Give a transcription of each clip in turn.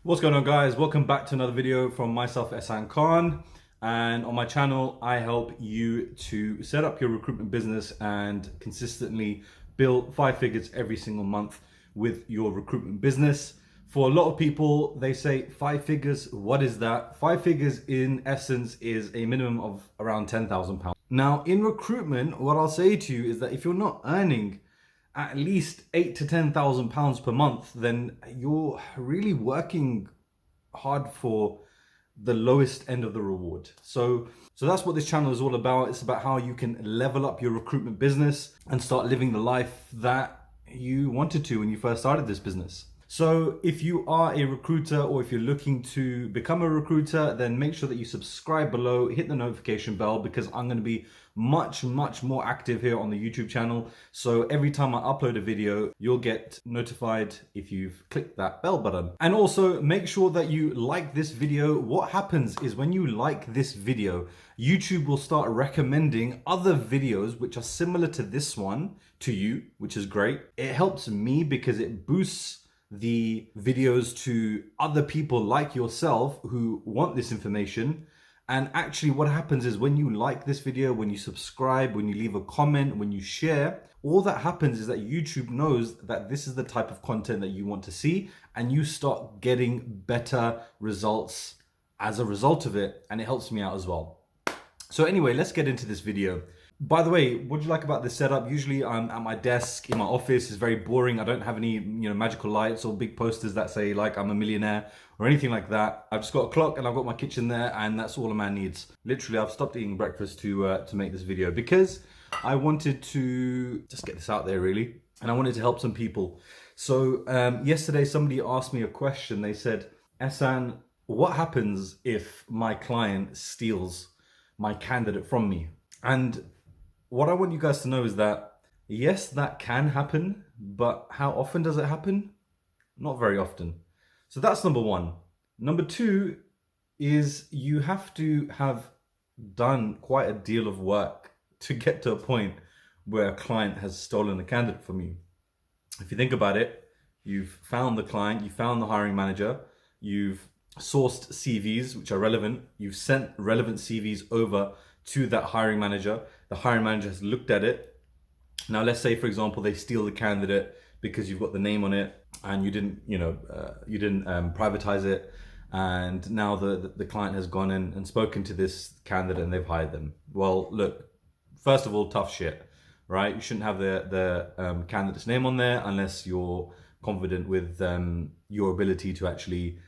What's going on, guys? Welcome back to another video from myself, Ehsan Khan. And on my channel, I help you to set up your recruitment business and consistently build 5 figures every single month with your recruitment business. For a lot of people, they say 5 figures, what is that? 5 figures in essence is a minimum of around £10,000. Now in recruitment, what I'll say to you is that if you're not earning at least £8,000 to £10,000 per month, then you're really working hard for the lowest end of the reward. So that's what this channel is all about. It's about how you can level up your recruitment business and start living the life that you wanted to when you first started this business. So if you are a recruiter or if you're looking to become a recruiter, then make sure that you subscribe below, hit the notification bell, because I'm going to be much more active here on the YouTube channel. So every time I upload a video, you'll get notified if you've clicked that bell button. And also make sure that you like this video. What happens is when you like this video, YouTube will start recommending other videos which are similar to this one to you, which is great. It helps me because it boosts the videos to other people like yourself who want this information. And actually what happens is when you like this video, when you subscribe, when you leave a comment, when you share, all that happens is that YouTube knows that this is the type of content that you want to see, and you start getting better results as a result of it, and it helps me out as well. So anyway, let's get into this video. By the way, what do you like about this setup? Usually I'm at my desk in my office. It's very boring. I don't have any, magical lights or big posters that say like I'm a millionaire or anything like that. I've just got a clock and I've got my kitchen there, and that's all a man needs. Literally, I've stopped eating breakfast to make this video because I wanted to just get this out there really, and I wanted to help some people. So yesterday somebody asked me a question. They said, Ehsan, what happens if my client steals my candidate from me? And what I want you guys to know is that, yes, that can happen, but how often does it happen? Not very often. So that's number one. Number two is you have to have done quite a deal of work to get to a point where a client has stolen a candidate from you. If you think about it, you've found the client, you found the hiring manager, you've sourced CVs which are relevant, you've sent relevant CVs over to that hiring manager. The hiring manager has looked at it. Now, let's say, for example, they steal the candidate because you've got the name on it and you didn't privatize it. And now the client has gone in and spoken to this candidate and they've hired them. Well, look, first of all, tough shit, right? You shouldn't have the candidate's name on there unless you're confident with your ability to actually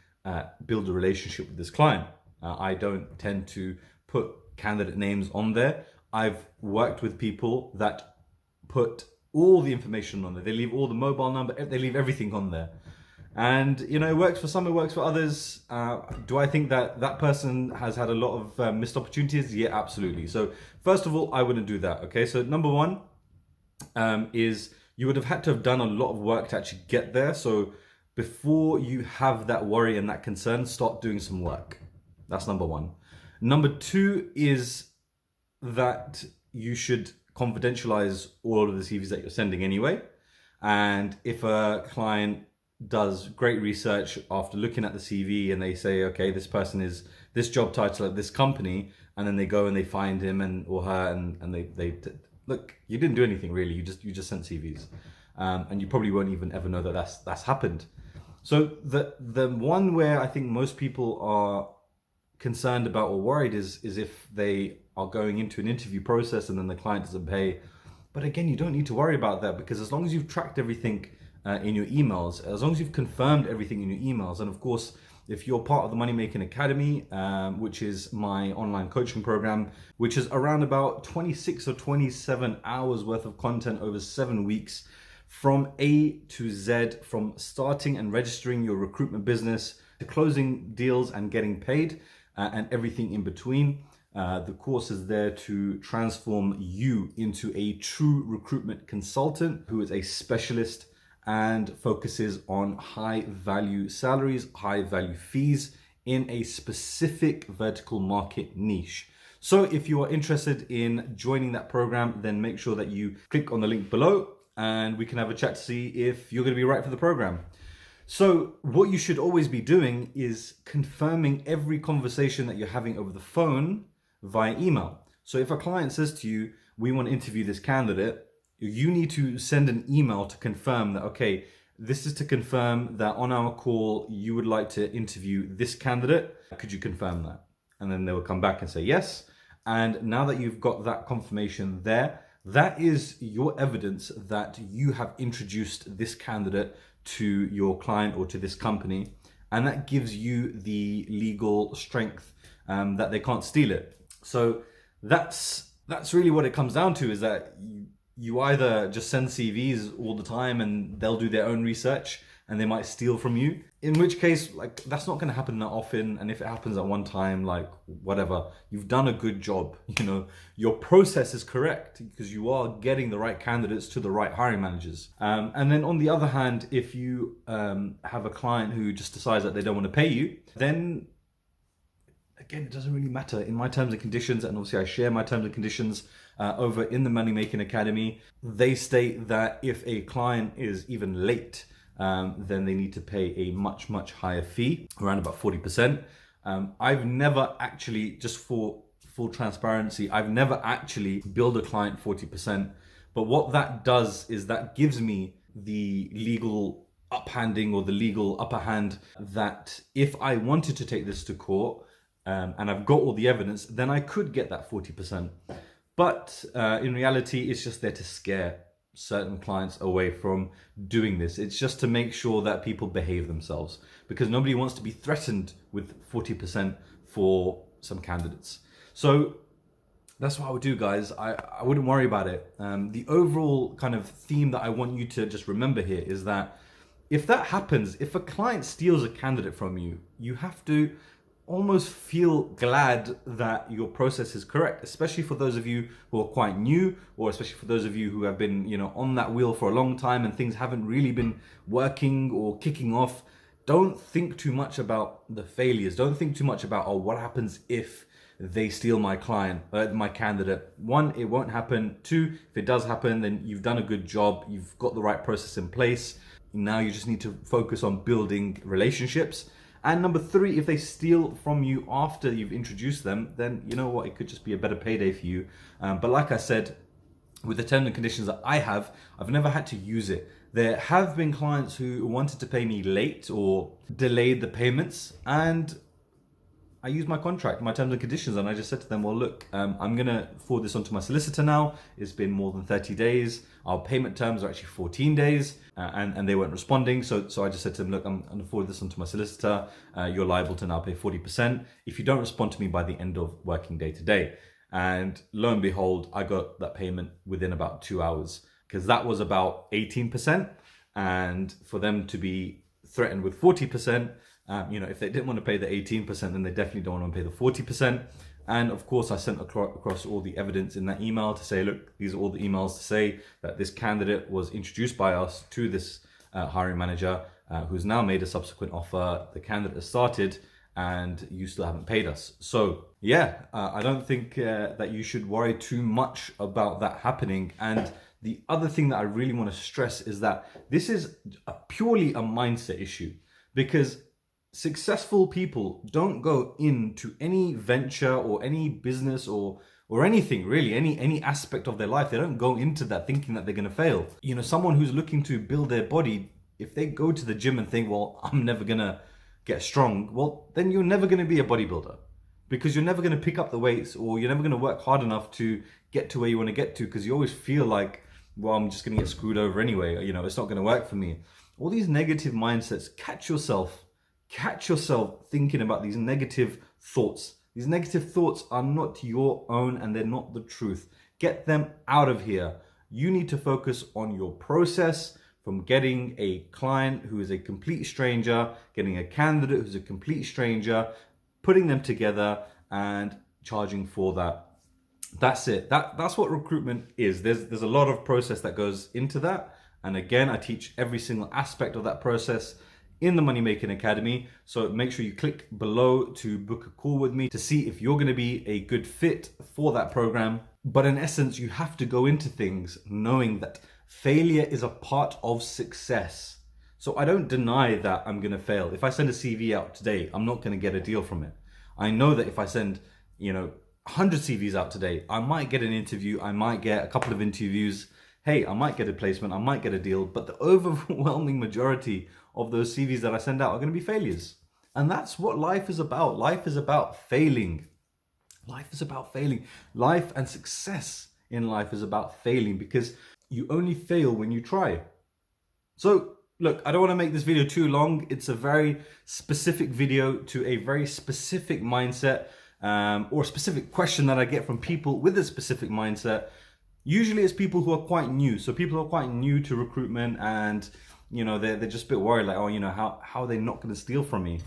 build a relationship with this client. I don't tend to put candidate names on there. I've worked with people that put all the information on there. They leave all the mobile number, they leave everything on there. And it works for some, it works for others. Do I think that that person has had a lot of missed opportunities? Yeah, absolutely. So first of all, I wouldn't do that. Okay, so number one is you would have had to have done a lot of work to actually get there. So before you have that worry and that concern, start doing some work. That's number one. Number two is that you should confidentialize all of the CVs that you're sending anyway. And if a client does great research after looking at the CV and they say, okay, this person is this job title at this company, and then they go and they find him or her and they look, you didn't do anything really. You just sent CVs, and you probably won't even ever know that that's happened. So the one where I think most people are concerned about or worried is if they are going into an interview process and then the client doesn't pay. But again, you don't need to worry about that, because as long as you've tracked everything in your emails, as long as you've confirmed everything in your emails, and of course, if you're part of the Money Making Academy, which is my online coaching program, which is around about 26 or 27 hours worth of content over 7 weeks, from A to Z, from starting and registering your recruitment business to closing deals and getting paid, and everything in between. The course is there to transform you into a true recruitment consultant who is a specialist and focuses on high value salaries, high value fees in a specific vertical market niche. So if you are interested in joining that program, then make sure that you click on the link below and we can have a chat to see if you're going to be right for the program. So what you should always be doing is confirming every conversation that you're having over the phone via email. So if a client says to you, we want to interview this candidate, you need to send an email to confirm that, okay, this is to confirm that on our call, you would like to interview this candidate. Could you confirm that? And then they will come back and say yes. And now that you've got that confirmation there, that is your evidence that you have introduced this candidate to your client or to this company. And that gives you the legal strength that they can't steal it. So that's really what it comes down to, is that you either just send CVs all the time and they'll do their own research and they might steal from you, in which case, like, that's not going to happen that often. And if it happens at one time, like, whatever, you've done a good job. You know, your process is correct because you are getting the right candidates to the right hiring managers. And then on the other hand, if you have a client who just decides that they don't want to pay you, then again, it doesn't really matter. In my terms and conditions, and obviously I share my terms and conditions over in the Money Making Academy, they state that if a client is even late, then they need to pay a much, much higher fee, around about 40%. I've never actually, just for full transparency, I've never actually billed a client 40%. But what that does is that gives me the legal uphanding or the legal upper hand that if I wanted to take this to court, and I've got all the evidence, then I could get that 40%. But in reality, it's just there to scare certain clients away from doing this. It's just to make sure that people behave themselves, because nobody wants to be threatened with 40% for some candidates. So that's what I would do, guys. I wouldn't worry about it. The overall kind of theme that I want you to just remember here is that if that happens, if a client steals a candidate from you, you have to almost feel glad that your process is correct, especially for those of you who are quite new, or especially for those of you who have been, you know, on that wheel for a long time and things haven't really been working or kicking off. Don't think too much about the failures. Don't think too much about, oh, what happens if they steal my client, my candidate. One, it won't happen. Two, if it does happen, then you've done a good job. You've got the right process in place. Now you just need to focus on building relationships. And number three, if they steal from you after you've introduced them, then you know what, it could just be a better payday for you. But like I said, with the terms and conditions that I have, I've never had to use it. There have been clients who wanted to pay me late or delayed the payments, and I used my contract, my terms and conditions, and I just said to them, well, look, I'm going to forward this onto my solicitor now. It's been more than 30 days. Our payment terms are actually 14 days, and they weren't responding. So I just said to them, look, I'm going to forward this onto my solicitor. You're liable to now pay 40% if you don't respond to me by the end of working day today. And lo and behold, I got that payment within about 2 hours, because that was about 18%. And for them to be threatened with 40%, you know, if they didn't want to pay the 18%, then they definitely don't want to pay the 40%. And of course, I sent across all the evidence in that email to say, look, these are all the emails to say that this candidate was introduced by us to this hiring manager, who's now made a subsequent offer. The candidate has started and you still haven't paid us. So yeah, I don't think that you should worry too much about that happening. And the other thing that I really want to stress is that this is purely a mindset issue, because successful people don't go into any venture or any business or anything really, any aspect of their life. They don't go into that thinking that they're going to fail. You know, someone who's looking to build their body, if they go to the gym and think, well, I'm never going to get strong, well, then you're never going to be a bodybuilder, because you're never going to pick up the weights, or you're never going to work hard enough to get to where you want to get to, because you always feel like, well, I'm just going to get screwed over anyway. You know, it's not going to work for me. All these negative mindsets, catch yourself thinking about these negative thoughts. These negative thoughts are not your own, and they're not the truth. Get them out of here. You need to focus on your process, from getting a client who is a complete stranger, getting a candidate who's a complete stranger, putting them together and charging for that. That's it. That's what recruitment is. There's a lot of process that goes into that. And again, I teach every single aspect of that process in the Money Making Academy. So make sure you click below to book a call with me to see if you're going to be a good fit for that program. But in essence, you have to go into things knowing that failure is a part of success. So I don't deny that I'm going to fail. If I send a CV out today, I'm not going to get a deal from it. I know that if I send, 100 CVs out today, I might get an interview, I might get a couple of interviews. Hey, I might get a placement, I might get a deal, but the overwhelming majority of those CVs that I send out are going to be failures. And that's what life is about. Life is about failing. Life is about failing. Life and success in life is about failing, because you only fail when you try. So look, I don't want to make this video too long. It's a very specific video to a very specific mindset, or a specific question that I get from people with a specific mindset. Usually it's people who are quite new. So people who are quite new to recruitment, and they're just a bit worried, like, how are they not going to steal from me?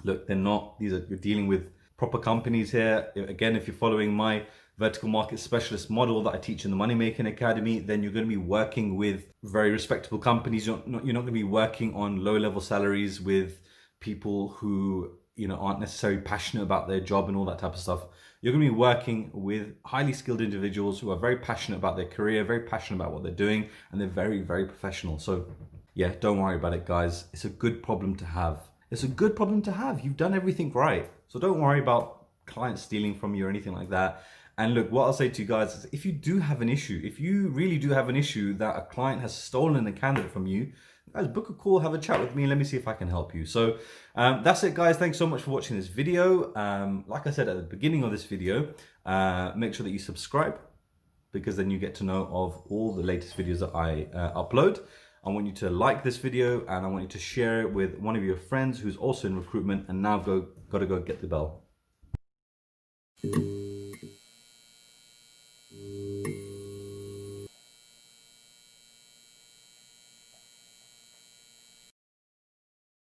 Look, they're not. You're dealing with proper companies here. Again, if you're following my vertical market specialist model that I teach in the Money Making Academy, then you're going to be working with very respectable companies. You're not going to be working on low-level salaries with people who aren't necessarily passionate about their job and all that type of stuff. You're going to be working with highly skilled individuals who are very passionate about their career, very passionate about what they're doing, and they're very, very professional. So yeah, don't worry about it, guys. It's a good problem to have. It's a good problem to have. You've done everything right. So don't worry about clients stealing from you or anything like that. And look, what I'll say to you guys is, if you do have an issue, if you really do have an issue that a client has stolen a candidate from you, guys, book a call, have a chat with me, and let me see if I can help you. So that's it, guys. Thanks so much for watching this video. Like I said at the beginning of this video, make sure that you subscribe, because then you get to know of all the latest videos that I upload. I want you to like this video, and I want you to share it with one of your friends who's also in recruitment, and now gotta go get the bell.